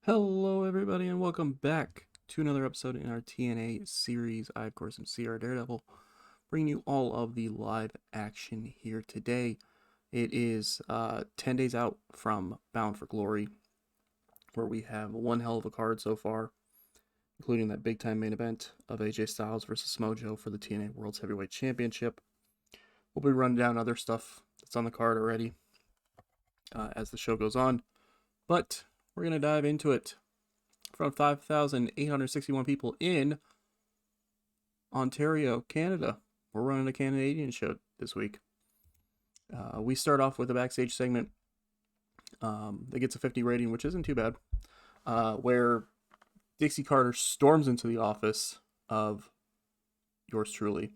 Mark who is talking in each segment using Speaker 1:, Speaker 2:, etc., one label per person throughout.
Speaker 1: Hello, everybody, and welcome back to another episode in our TNA series. I, of course, am CR Daredevil, bringing you all of the live action here today. It is 10 days out from Bound for Glory, where we have one hell of a card so far, including that big time main event of AJ Styles versus Mojo for the TNA World's Heavyweight Championship. We'll be running down other stuff that's on the card already as the show goes on, but we're going to dive into it. From 5,861 people in Ontario, Canada. We're running a Canadian show this week. We start off with a backstage segment that gets a 50 rating, which isn't too bad, where Dixie Carter storms into the office of yours truly.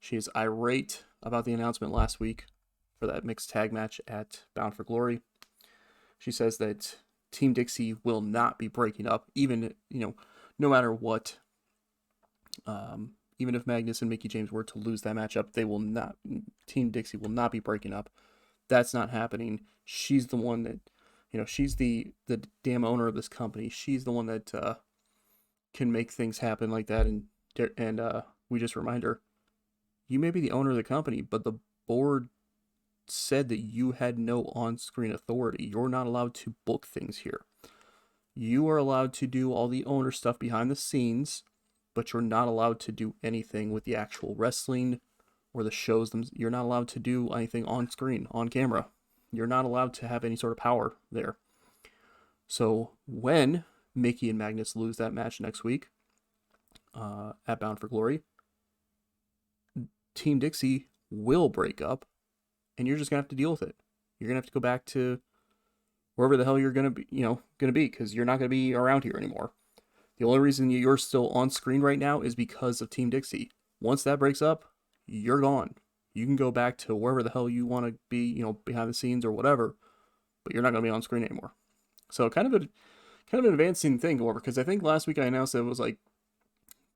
Speaker 1: She is irate about the announcement last week for that mixed tag match at Bound for Glory. She says that Team Dixie will not be breaking up, even, no matter what. Even if Magnus and Mickie James were to lose that matchup, they will not. Team Dixie will not be breaking up. That's not happening. She's the one that, she's the damn owner of this company. She's the one that can make things happen like that. And we just remind her, you may be the owner of the company, but the board said that you had no on-screen authority. You're not allowed to book things here. You are allowed to do all the owner stuff behind the scenes, but you're not allowed to do anything with the actual wrestling or the shows. You're not allowed to do anything on screen, on camera. You're not allowed to have any sort of power there. So when Mickie and Magnus lose that match next week at Bound for Glory, Team Dixie will break up, and you're just gonna have to deal with it. You're gonna have to go back to wherever the hell you're gonna be, because you're not gonna be around here anymore. The only reason you're still on screen right now is because of Team Dixie. Once that breaks up, you're gone. You can go back to wherever the hell you want to be, behind the scenes or whatever, but you're not gonna be on screen anymore. So kind of an advancing thing, however, because I think last week I announced that it was like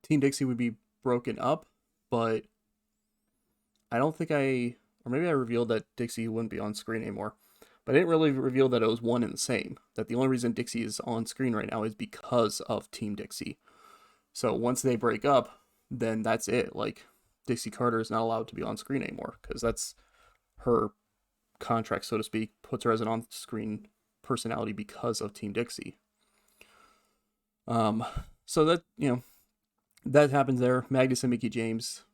Speaker 1: Team Dixie would be broken up, but I don't think or maybe I revealed that Dixie wouldn't be on screen anymore. But I didn't really reveal that it was one and the same. That the only reason Dixie is on screen right now is because of Team Dixie. So once they break up, then that's it. Like, Dixie Carter is not allowed to be on screen anymore because that's her contract, so to speak, puts her as an on screen personality because of Team Dixie. So that, that happens there. Magnus and Mickie James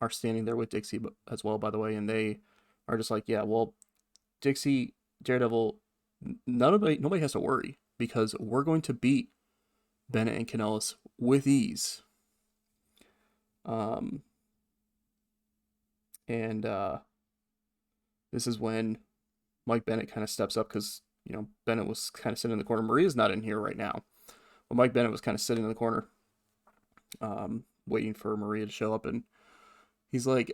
Speaker 1: are standing there with Dixie as well, by the way, and they are just like, yeah, well, Dixie, Daredevil, nobody has to worry because we're going to beat Bennett and Kanellis with ease. And this is when Mike Bennett kind of steps up because, Bennett was kind of sitting in the corner. Maria's not in here right now, but Mike Bennett was kind of sitting in the corner, waiting for Maria to show up, and he's like,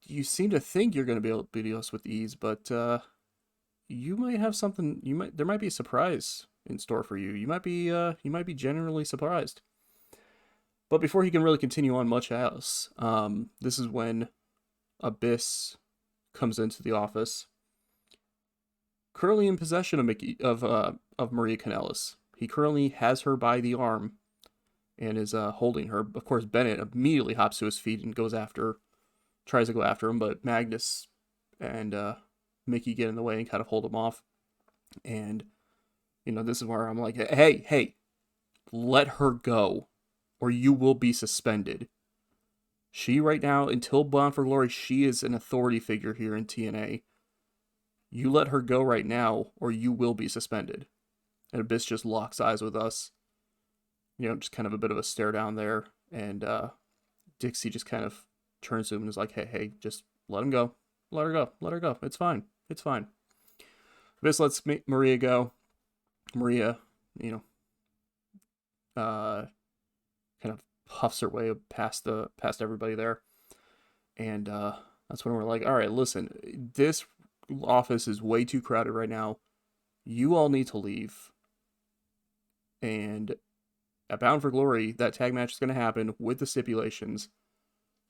Speaker 1: you seem to think you're going to be able to beat us with ease, but you might have something. There might be a surprise in store for you. You might be genuinely surprised. But before he can really continue on much else, this is when Abyss comes into the office, currently in possession of Maria Kanellis. He currently has her by the arm and is holding her. Of course, Bennett immediately hops to his feet and tries to go after him, but Magnus and Mickie get in the way and kind of hold him off. And, this is where I'm like, hey, let her go, or you will be suspended. She right now, until Bound for Glory, she is an authority figure here in TNA. You let her go right now, or you will be suspended. And Abyss just locks eyes with us. Just kind of a bit of a stare down there. And Dixie just kind of turns to him and is like, hey, just let him go. Let her go. It's fine. Abyss lets Maria go. Maria, kind of puffs her way past everybody there. And that's when we're like, all right, listen, this office is way too crowded right now. You all need to leave. And at Bound for Glory, that tag match is going to happen with the stipulations.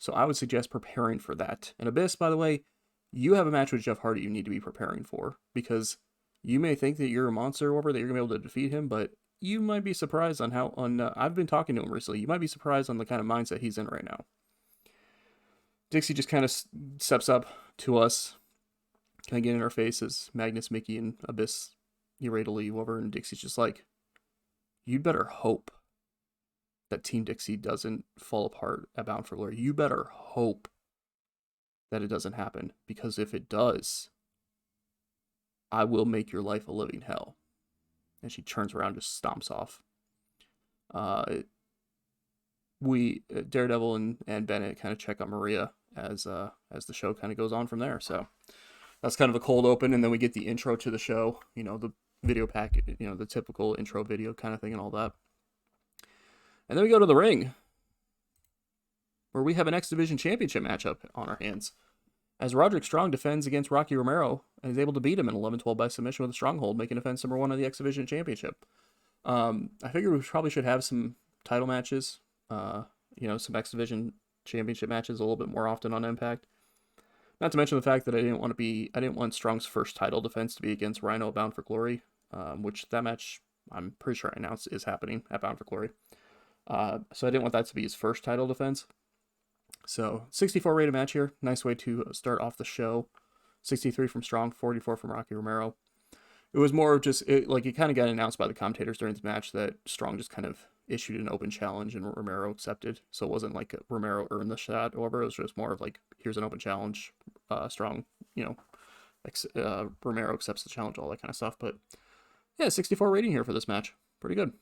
Speaker 1: So I would suggest preparing for that. And Abyss, by the way, you have a match with Jeff Hardy you need to be preparing for, because You may think that you're a monster over that you're gonna be able to defeat him, but you might be surprised on how I've been talking to him recently. You might be surprised on the kind of mindset he's in right now. Dixie just kind of steps up to us, kind of getting in our faces. Magnus, Mickey, and Abyss get ready to leave over, and Dixie's just like, "You'd better hope that Team Dixie doesn't fall apart at Bound for Glory. You better hope that it doesn't happen, because if it does, I will make your life a living hell." And she turns around, just stomps off. Daredevil and Bennett kind of check on Maria as the show kind of goes on from there. So that's kind of a cold open, and then we get the intro to the show. You know, the video pack. You know, the typical intro video kind of thing and all that. And then we go to the ring, where we have an X Division Championship matchup on our hands, as Roderick Strong defends against Rocky Romero and is able to beat him in 11-12 by submission with a stronghold, making defense number 1 of the X Division Championship. I figure we probably should have some title matches, you know, some X Division Championship matches a little bit more often on Impact. Not to mention the fact that I didn't want Strong's first title defense to be against Rhino at Bound for Glory, which that match I'm pretty sure I announced is happening at Bound for Glory. So I didn't want that to be his first title defense. So 64 rated match here. Nice way to start off the show. 63 from Strong, 44 from Rocky Romero. It was more of just, it kind of got announced by the commentators during the match that Strong just kind of issued an open challenge and Romero accepted. So it wasn't like Romero earned the shot over. It was just more of like, here's an open challenge. Strong, you know, Romero accepts the challenge, all that kind of stuff. But yeah, 64 rating here for this match. Pretty good.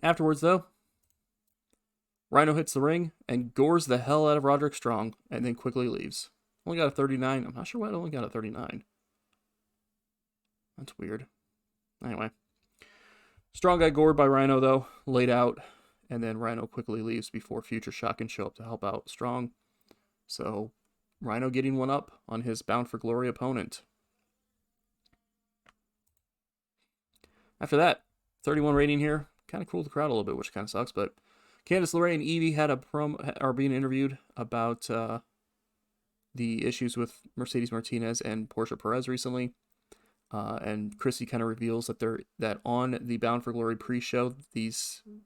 Speaker 1: Afterwards, though, Rhino hits the ring and gores the hell out of Roderick Strong and then quickly leaves. Only got a 39. I'm not sure why it only got a 39. That's weird. Anyway. Strong got gored by Rhino, though, laid out, and then Rhino quickly leaves before Future Shock can show up to help out Strong. So, Rhino getting one up on his Bound for Glory opponent. After that, 31 rating here. Kind of cooled the crowd a little bit, which kind of sucks, but Candice LeRae and Evie are being interviewed about the issues with Mercedes Martinez and Portia Perez recently. And Chrissy kind of reveals that on the Bound for Glory pre-show,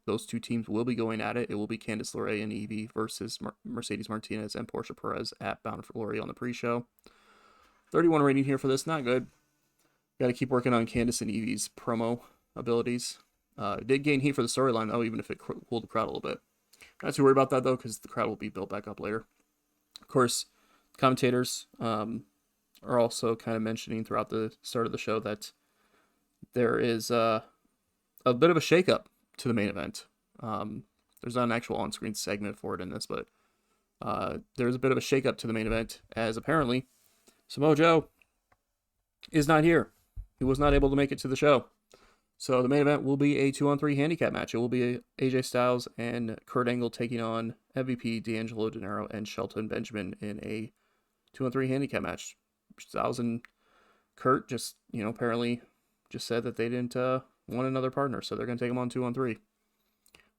Speaker 1: those two teams will be going at it. It will be Candice LeRae and Evie versus Mercedes Martinez and Portia Perez at Bound for Glory on the pre-show. 31 rating here for this, not good. Got to keep working on Candice and Evie's promo abilities. It did gain heat for the storyline, though, even if it cooled the crowd a little bit. Not too worried about that, though, because the crowd will be built back up later. Of course, commentators are also kind of mentioning throughout the start of the show that there is a bit of a shakeup to the main event. There's not an actual on-screen segment for it in this, but there's a bit of a shakeup to the main event, as apparently Samoa Joe is not here. He was not able to make it to the show. So the main event will be a 2-on-3 handicap match. It will be AJ Styles and Kurt Angle taking on MVP D'Angelo De Niro and Shelton Benjamin in a 2-on-3 handicap match. Styles and Kurt just, apparently just said that they didn't want another partner, so they're going to take them on 2-on-3.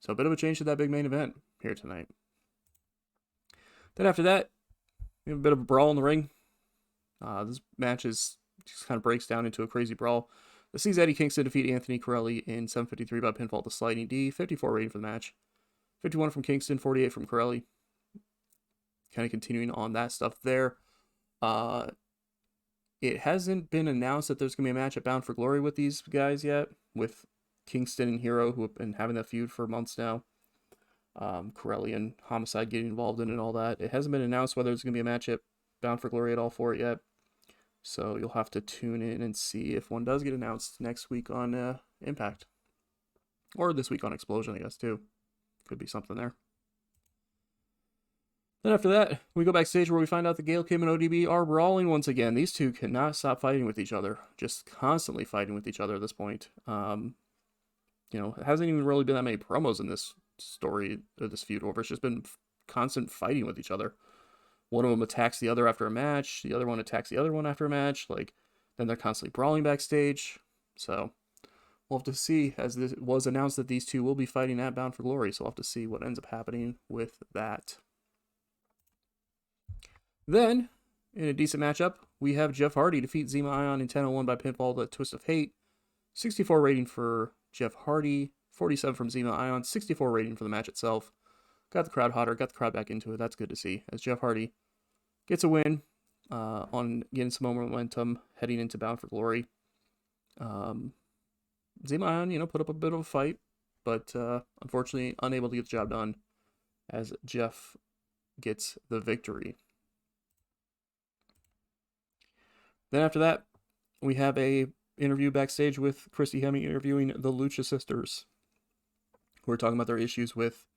Speaker 1: So a bit of a change to that big main event here tonight. Then after that, we have a bit of a brawl in the ring. This match just kind of breaks down into a crazy brawl. This sees Eddie Kingston defeat Anthony Corelli in 7:53 by pinfall to Sliding D. 54 rating for the match. 51 from Kingston, 48 from Corelli. Kind of continuing on that stuff there. It hasn't been announced that there's going to be a match at Bound for Glory with these guys yet, with Kingston and Hero, who have been having that feud for months now. Corelli and Homicide getting involved in it and all that. It hasn't been announced whether there's going to be a match at Bound for Glory at all for it yet. So you'll have to tune in and see if one does get announced next week on Impact. Or this week on Explosion, I guess, too. Could be something there. Then after that, we go backstage where we find out that Gail Kim and ODB are brawling once again. These two cannot stop fighting with each other. Just constantly fighting with each other at this point. It hasn't even really been that many promos in this story, or this feud over. It's just been constant fighting with each other. One of them attacks the other after a match. The other one attacks the other one after a match. Then they're constantly brawling backstage. So we'll have to see, as this was announced that these two will be fighting at Bound for Glory. So we'll have to see what ends up happening with that. Then, in a decent matchup, we have Jeff Hardy defeat Zema Ion in 10:01 by pinfall, the Twist of Hate. 64 rating for Jeff Hardy, 47 from Zema Ion, 64 rating for the match itself. Got the crowd hotter, got the crowd back into it. That's good to see. As Jeff Hardy gets a win on getting some more momentum heading into Bound for Glory. Zema Ion, put up a bit of a fight, but unfortunately unable to get the job done as Jeff gets the victory. Then after that, we have a interview backstage with Christy Hemme interviewing the Lucha Sisters. We're talking about their issues with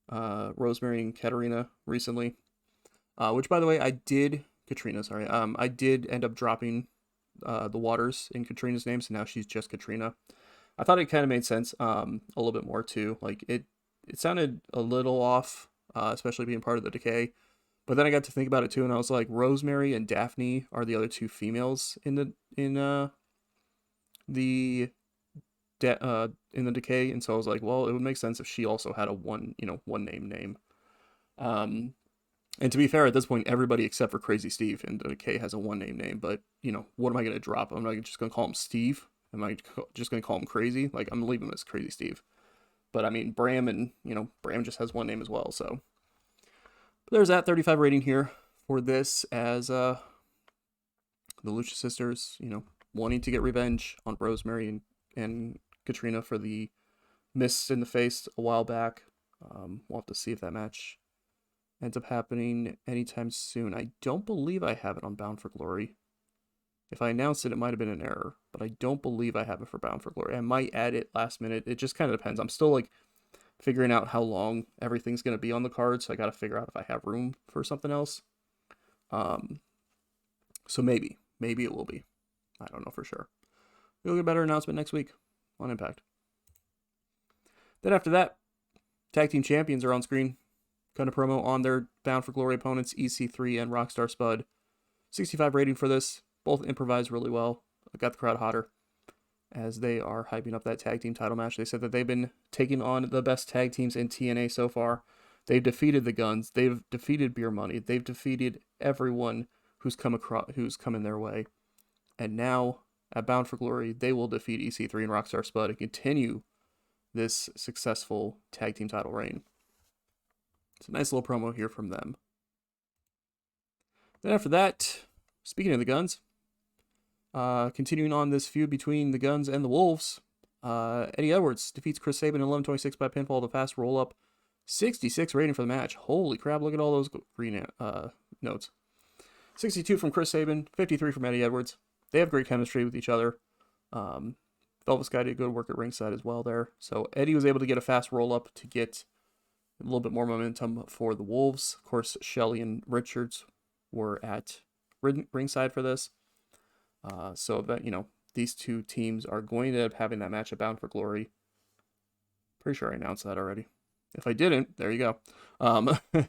Speaker 1: Rosemary and Katarina recently. Which, by the way, I did end up dropping the Waters in Katrina's name, so now she's just Katrina. I thought it kind of made sense a little bit more too. Like it sounded a little off, especially being part of the Decay. But then I got to think about it too, and I was like, Rosemary and Daphne are the other two females in the Decay, and so I was like, well, it would make sense if she also had a one name. And to be fair, at this point, everybody except for Crazy Steve in the Decay has a one name. But what am I gonna drop? I'm not just gonna call him Steve. Am I just gonna call him Crazy? Like, I'm leaving him as Crazy Steve. But I mean, Bram and Bram just has one name as well. So but there's that 35 rating here for this, as the Lucha Sisters, wanting to get revenge on Rosemary and Katrina for the miss in the face a while back. We'll have to see if that match ends up happening anytime soon. I don't believe I have it on Bound for Glory. If I announced it, it might have been an error, but I don't believe I have it for Bound for Glory. I might add it last minute. It just kind of depends. I'm still figuring out how long everything's going to be on the card, so I got to figure out if I have room for something else. So maybe it will be. I don't know for sure. We'll get a better announcement next week on Impact. Then after that, Tag Team Champions are on screen. Kind of promo on their Bound for Glory opponents, EC3 and Rockstar Spud. 65 rating for this. Both improvised really well. Got the crowd hotter as they are hyping up that tag team title match. They said that they've been taking on the best tag teams in TNA so far. They've defeated the Guns. They've defeated Beer Money. They've defeated everyone who's come in their way. And now at Bound for Glory, they will defeat EC3 and Rockstar Spud and continue this successful tag team title reign. It's a nice little promo here from them. Then after that, speaking of the Guns, continuing on this feud between the Guns and the Wolves, Eddie Edwards defeats Chris Sabin in 11:26 by pinfall, the fast roll-up. 66 rating for the match. Holy crap, look at all those green notes. 62 from Chris Sabin, 53 from Eddie Edwards. They have great chemistry with each other. Velvet Sky did good work at ringside as well there. So Eddie was able to get a fast roll-up to get a little bit more momentum for the Wolves. Of course, Shelley and Richards were at ringside for this. So that, these two teams are going to end up having that match at Bound for Glory. Pretty sure I announced that already. If I didn't, there you go.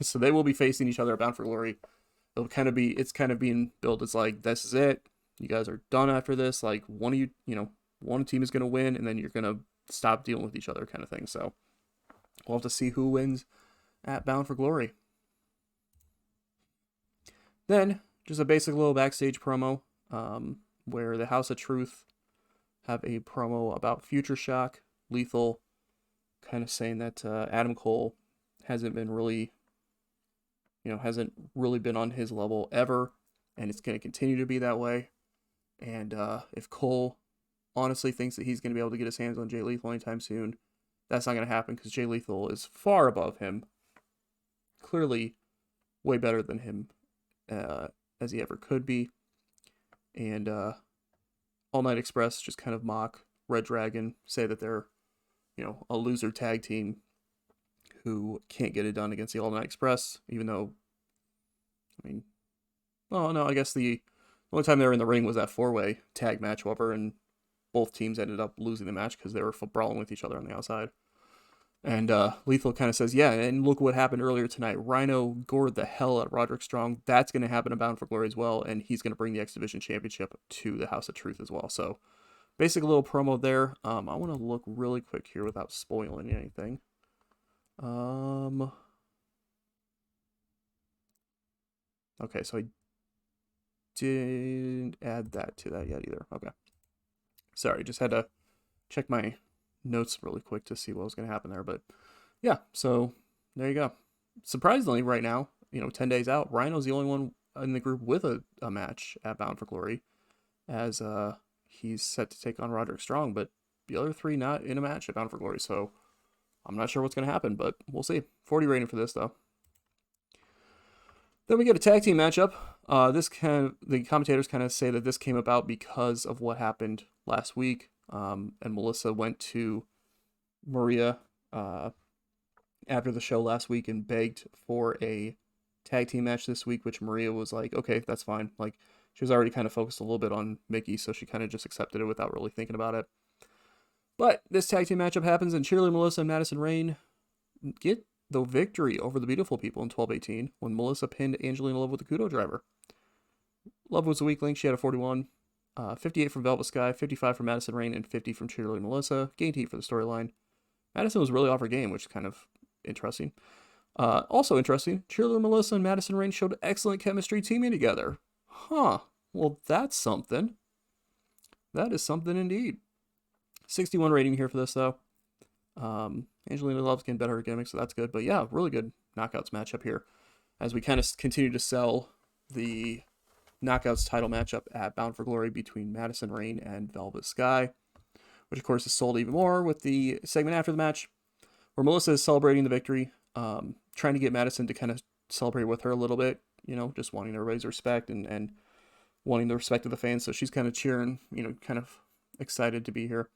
Speaker 1: So they will be facing each other at Bound for Glory. It's kind of being built as like, this is it. You guys are done after this. Like, one team is going to win, and then you're going to stop dealing with each other kind of thing. So we'll have to see who wins at Bound for Glory. Then, just a basic little backstage promo, where the House of Truth have a promo about Future Shock. Lethal kind of saying that Adam Cole hasn't really been on his level ever, and it's going to continue to be that way. And if Cole honestly thinks that he's going to be able to get his hands on Jay Lethal anytime soon, that's not going to happen, because Jay Lethal is far above him. Clearly way better than him as he ever could be. And All Night Express just kind of mock Red Dragon, say that they're, a loser tag team who can't get it done against the All Night Express, even though, I guess the only time they were in the ring was that 4-way tag match, however, and both teams ended up losing the match because they were brawling with each other on the outside. And Lethal kind of says, yeah, and look what happened earlier tonight. Rhino gored the hell out of Roderick Strong. That's going to happen at Bound for Glory as well, and he's going to bring the X Division Championship to the House of Truth as well. So, basic little promo there. I want to look really quick here without spoiling anything. Okay, so didn't add that to that yet either. Okay. Sorry, just had to check my notes really quick to see what was going to happen there. But yeah, so there you go. Surprisingly, right now, 10 days out, Rhino's the only one in the group with a match at Bound for Glory, as he's set to take on Roderick Strong, but the other three not in a match at Bound for Glory. So I'm not sure what's going to happen, but we'll see. 40 rating for this, though. Then we get a tag team matchup. The commentators kind of say that this came about because of what happened last week. And Melissa went to Maria after the show last week and begged for a tag team match this week, which Maria was like, okay, that's fine. Like, she was already kind of focused a little bit on Mickey, so she kind of just accepted it without really thinking about it. But this tag team matchup happens, and Cheerleader Melissa and Madison Rayne get the victory over the Beautiful People in 12-18 when Melissa pinned Angelina Love with the Kudo driver. Love was a weak link. She had a 41. 58 from Velvet Sky, 55 from Madison Rayne, and 50 from Cheerleader Melissa. Gained heat for the storyline. Madison was really off her game, which is kind of interesting. Also interesting, Cheerleader Melissa and Madison Rayne showed excellent chemistry teaming together. Huh. Well, that's something. That is something indeed. 61 rating here for this, though. Angelina Love's getting better at gimmicks, so that's good. But yeah, really good Knockouts matchup here. As we kind of continue to sell the Knockouts title matchup at Bound for Glory between Madison Rayne and Velvet Sky, which of course is sold even more with the segment after the match, where Melissa is celebrating the victory, trying to get Madison to kind of celebrate with her a little bit, just wanting everybody's respect and wanting the respect of the fans. So she's kind of cheering, kind of excited to be here.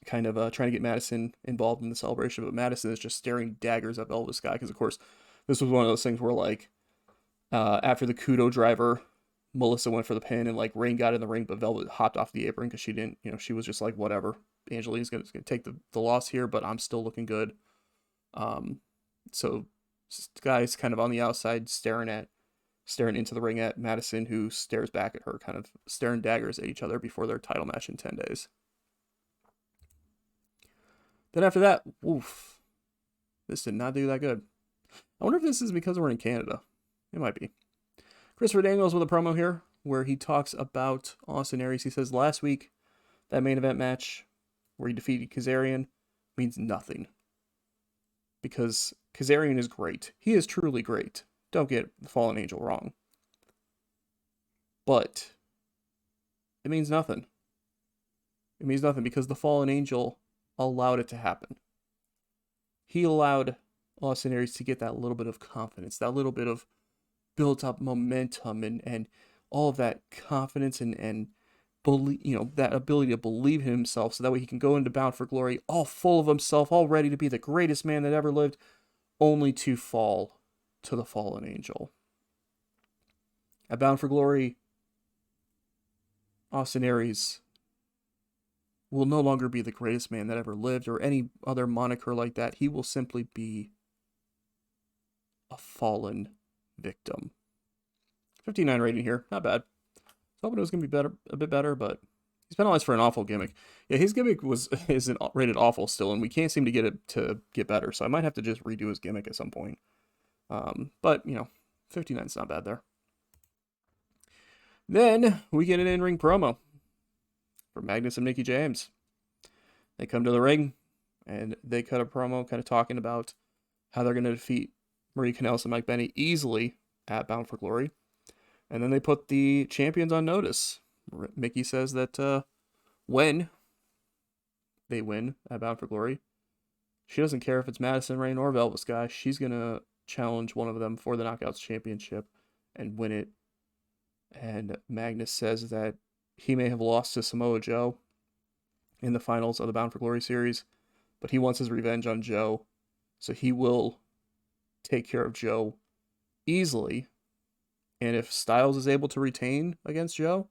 Speaker 1: Trying to get Madison involved in the celebration, but Madison is just staring daggers at Velvet Sky, because of course this was one of those things where, like, after the Kudo driver, Melissa went for the pin and like Rayne got in the ring, but Velvet hopped off the apron because she didn't, she was just like, whatever, Angelina's gonna take the loss here, but I'm still looking good. So Sky's kind of on the outside staring into the ring at Madison, who stares back at her, kind of staring daggers at each other before their title match in 10 days. Then after that, oof, this did not do that good. I wonder if this is because we're in Canada. It might be. Christopher Daniels with a promo here where he talks about Austin Aries. He says last week, that main event match where he defeated Kazarian means nothing, because Kazarian is great. He is truly great. Don't get the Fallen Angel wrong. But it means nothing. It means nothing because the Fallen Angel allowed it to happen. He allowed Austin Aries to get that little bit of confidence, that little bit of built up momentum and all of that confidence and believe, that ability to believe in himself, so that way he can go into Bound for Glory all full of himself, all ready to be the greatest man that ever lived, only to fall to the Fallen Angel. At Bound for Glory, Austin Aries will no longer be the greatest man that ever lived or any other moniker like that. He will simply be a fallen victim. 59 rating here, not bad. I was hoping it was going to be a bit better, but he's penalized for an awful gimmick. Yeah, his gimmick isn't rated awful still, and we can't seem to get it to get better, so I might have to just redo his gimmick at some point. But 59 is not bad there. Then we get an in-ring promo for Magnus and Mickie James. They come to the ring and they cut a promo kind of talking about how they're going to defeat Marie Kanellis and Mike Bennett easily at Bound for Glory. And then they put the champions on notice. Mickie says that when they win at Bound for Glory, she doesn't care if it's Madison Rayne or Velvet Sky. She's going to challenge one of them for the Knockouts Championship and win it. And Magnus says that he may have lost to Samoa Joe in the finals of the Bound for Glory series, but he wants his revenge on Joe, so he will take care of Joe easily. And if Styles is able to retain against Joe,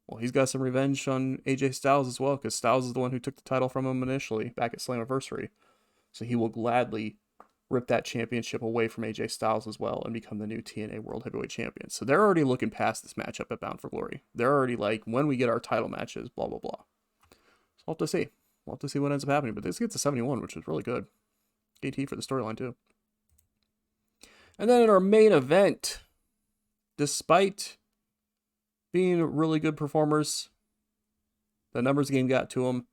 Speaker 1: well, he's got some revenge on AJ Styles as well, because Styles is the one who took the title from him initially back at Slammiversary. So he will gladly rip that championship away from AJ Styles as well and become the new TNA World Heavyweight Champion. So they're already looking past this matchup at Bound for Glory. They're already like, when we get our title matches, blah, blah, blah. So we'll have to see. We'll have to see what ends up happening. But this gets to 71, which is really good. KT for the storyline too. And then in our main event, despite being really good performers, the numbers game got to them.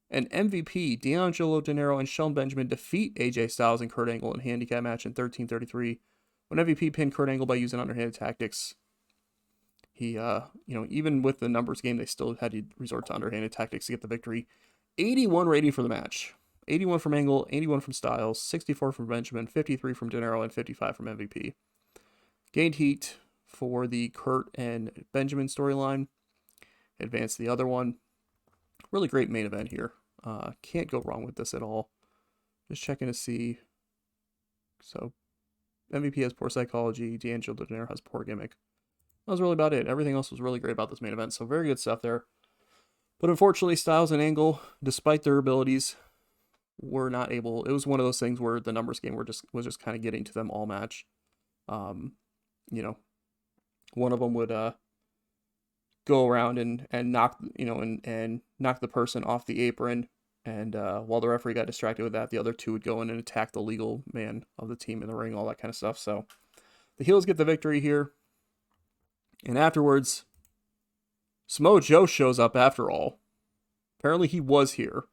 Speaker 1: And MVP, D'Angelo De Niro and Shelton Benjamin defeat AJ Styles and Kurt Angle in a handicap match in 13:33. When MVP pinned Kurt Angle by using underhanded tactics, he, even with the numbers game, they still had to resort to underhanded tactics to get the victory. 81 rating for the match. 81 from Angle, 81 from Styles, 64 from Benjamin, 53 from De Niro, and 55 from MVP. Gained heat for the Kurt and Benjamin storyline. Advanced the other one. Really great main event here. Can't go wrong with this at all. Just checking to see. So, MVP has poor psychology. D'Angelo De Niro has poor gimmick. That was really about it. Everything else was really great about this main event. So, very good stuff there. But unfortunately, Styles and Angle, despite their abilities, were not able. It was one of those things where the numbers game was just kind of getting to them all match. One of them would go around and knock and knock the person off the apron, and while the referee got distracted with that, the other two would go in and attack the legal man of the team in the ring, all that kind of stuff. So the heels get the victory here, and afterwards, Samoa Joe shows up after all. Apparently he was here.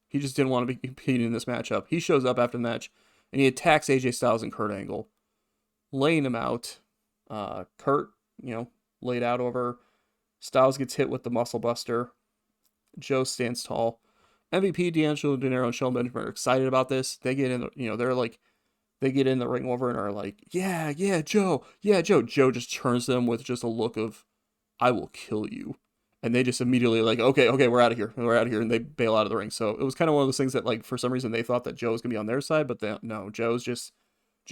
Speaker 1: He just didn't want to be competing in this matchup. He shows up after the match, and he attacks AJ Styles and Kurt Angle, laying him out. Kurt, laid out over. Styles gets hit with the Muscle Buster. Joe stands tall. MVP, D'Angelo De Niro, and Shelton Benjamin are excited about this. They get in, they get in the ring over and are like, yeah, Joe. Joe just turns to them with just a look of, I will kill you. And they just immediately like, okay, we're out of here. And they bail out of the ring. So it was kind of one of those things that, like, for some reason they thought that Joe was going to be on their side, but no, Joe's just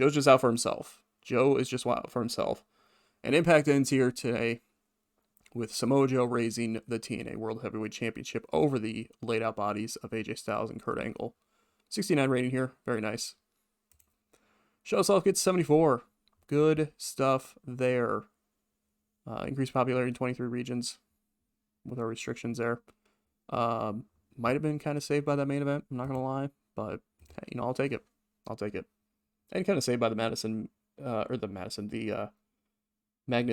Speaker 1: out for himself. Joe is just out for himself. And Impact ends here today with Samoa Joe raising the TNA World Heavyweight Championship over the laid out bodies of AJ Styles and Kurt Angle. 69 rating here. Very nice. Show itself gets 74. Good stuff there. Increased popularity in 23 regions with our restrictions there. Might have been kind of saved by that main event, I'm not going to lie. But, I'll take it. And kind of saved by the Magnus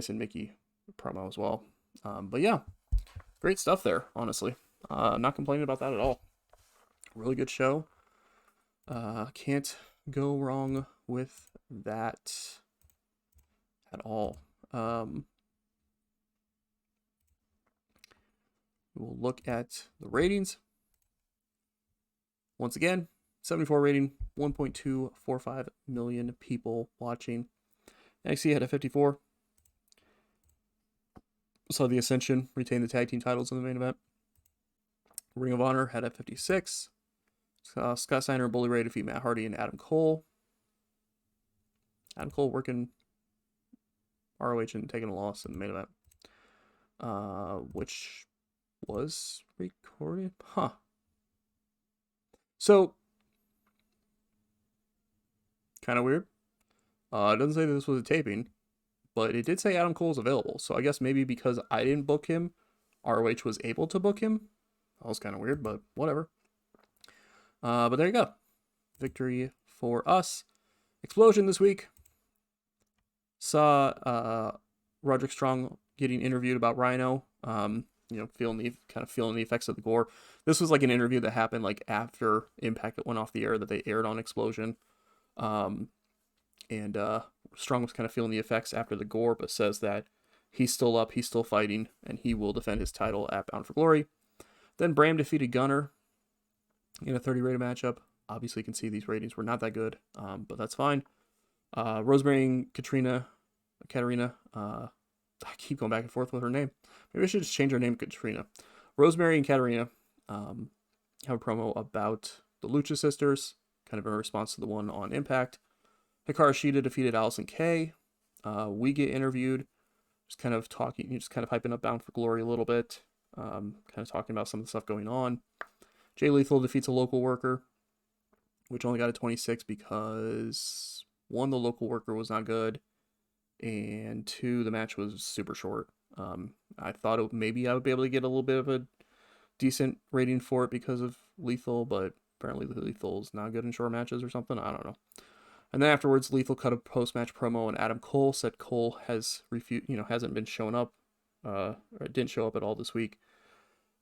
Speaker 1: and Mickey promo as well. But yeah, great stuff there, honestly. Not complaining about that at all. Really good show. Can't go wrong with that at all. We'll look at the ratings. Once again, 74 rating, 1.245 million people watching. NXT had a 54. So the Ascension retained the tag team titles in the main event. Ring of Honor had a 56. Scott Steiner and Bully Ray defeat Matt Hardy and Adam Cole. Adam Cole working ROH and taking a loss in the main event. Which was recorded. So, kind of weird. It doesn't say that this was a taping, but it did say Adam Cole's available. So I guess maybe because I didn't book him, ROH was able to book him. That was kind of weird, but whatever. But there you go. Victory for us. Explosion this week. Saw Roderick Strong getting interviewed about Rhino. Feeling the effects of the gore. This was like an interview that happened like after Impact went off the air, that they aired on Explosion. And Strong was kind of feeling the effects after the gore, but says that he's still up, he's still fighting, and he will defend his title at Bound for Glory. Then Bram defeated Gunner in a 30 rated matchup. Obviously, you can see these ratings were not that good, but that's fine. Rosemary and Katarina, I keep going back and forth with her name. Maybe I should just change her name to Katrina. Rosemary and Katarina have a promo about the Lucha Sisters, kind of in response to the one on Impact. Hikaru Shida defeated Allison Kay. We get interviewed, just kind of hyping up Bound for Glory a little bit, kind of talking about some of the stuff going on. Jay Lethal defeats a local worker, which only got a 26 because, one, the local worker was not good, and two, the match was super short. I thought maybe I would be able to get a little bit of a decent rating for it because of Lethal, but apparently Lethal's not good in short matches or something. I don't know. And then afterwards, Lethal cut a post-match promo, and Adam Cole said Cole has hasn't been showing up, or didn't show up at all this week,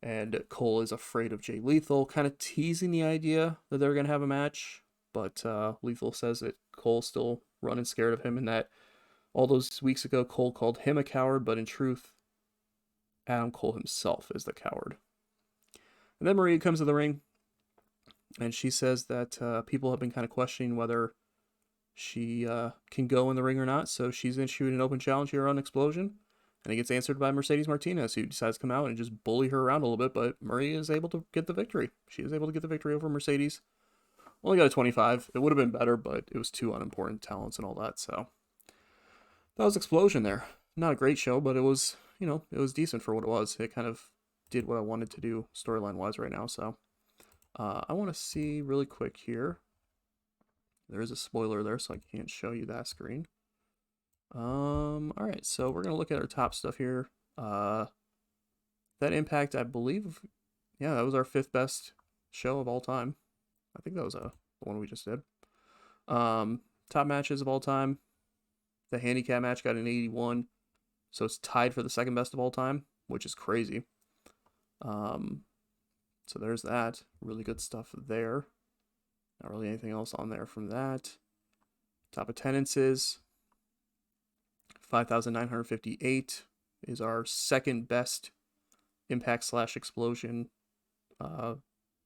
Speaker 1: and Cole is afraid of Jay Lethal, kind of teasing the idea that they're gonna have a match. But Lethal says that Cole's still running scared of him, and that all those weeks ago Cole called him a coward, but in truth, Adam Cole himself is the coward. And then Maria comes to the ring, and she says that people have been kind of questioning whether she can go in the ring or not, so she's issued an open challenge here on Explosion, and it gets answered by Mercedes Martinez, who decides to come out and just bully her around a little bit, but Maria is able to get the victory. She is able to get the victory over Mercedes. Only got a 25. It would have been better, but it was two unimportant talents and all that, so that was Explosion there. Not a great show, but it was, it was decent for what it was. It kind of did what I wanted to do storyline-wise right now, so I want to see really quick here. There is a spoiler there, so I can't show you that screen. Alright, so we're going to look at our top stuff here. That Impact, I believe, yeah, that was our 5th best show of all time. I think that was the one we just did. Top matches of all time. The handicap match got an 81, so it's tied for the 2nd best of all time, which is crazy. So there's that. Really good stuff there. Not really anything else on there from that. Top attendances. 5,958 is our 2nd best Impact / Explosion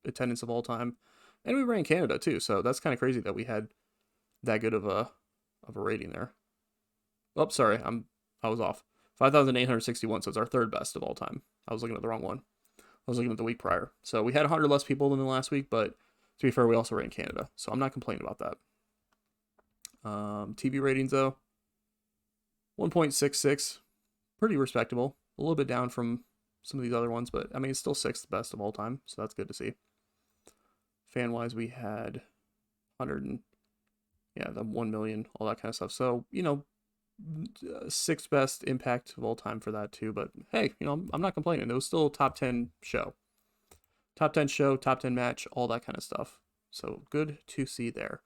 Speaker 1: attendance of all time. And we ran Canada too, so that's kind of crazy that we had that good of a rating there. Oh, sorry, I was off. 5,861, so it's our 3rd best of all time. I was looking at the wrong one. I was looking at the week prior. So we had 100 less people than the last week, but to be fair, we also ran Canada, so I'm not complaining about that. TV ratings, though, 1.66, pretty respectable. A little bit down from some of these other ones, but I mean, it's still 6th best of all time, so that's good to see. Fan-wise, we had 100 and, the 1 million, all that kind of stuff. So, 6th best Impact of all time for that too, but hey, I'm not complaining. It was still a top 10 show. Top 10 show, top 10 match, all that kind of stuff. So good to see there.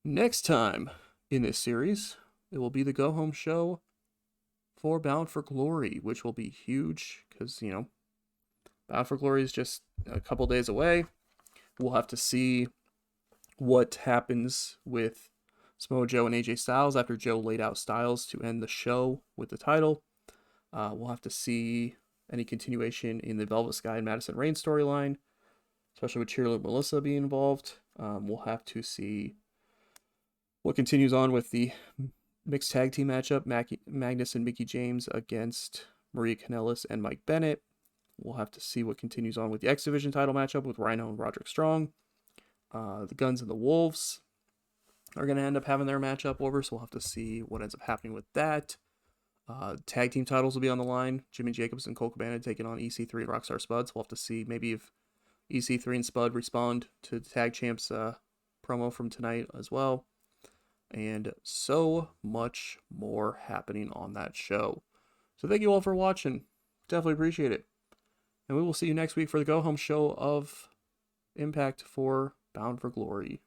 Speaker 1: Next time in this series, it will be the go-home show for Bound for Glory, which will be huge because, Bound for Glory is just a couple days away. We'll have to see what happens with Samoa Joe and AJ Styles after Joe laid out Styles to end the show with the title. We'll have to see any continuation in the Velvet Sky and Madison Rain storyline, especially with Cheerleader Melissa being involved. We'll have to see what continues on with the mixed tag team matchup, Magnus and Mickie James against Maria Kanellis and Mike Bennett. We'll have to see what continues on with the X Division title matchup with Rhino and Roderick Strong. The Guns and the Wolves are going to end up having their matchup over, so we'll have to see what ends up happening with that. Tag team titles will be on the line. Jimmy Jacobs and Cole Cabana taking on EC3 and Rockstar Spud. So we'll have to see maybe if EC3 and Spud respond to the Tag Champs promo from tonight as well. And so much more happening on that show. So thank you all for watching. Definitely appreciate it. And we will see you next week for the go-home show of Impact for Bound for Glory.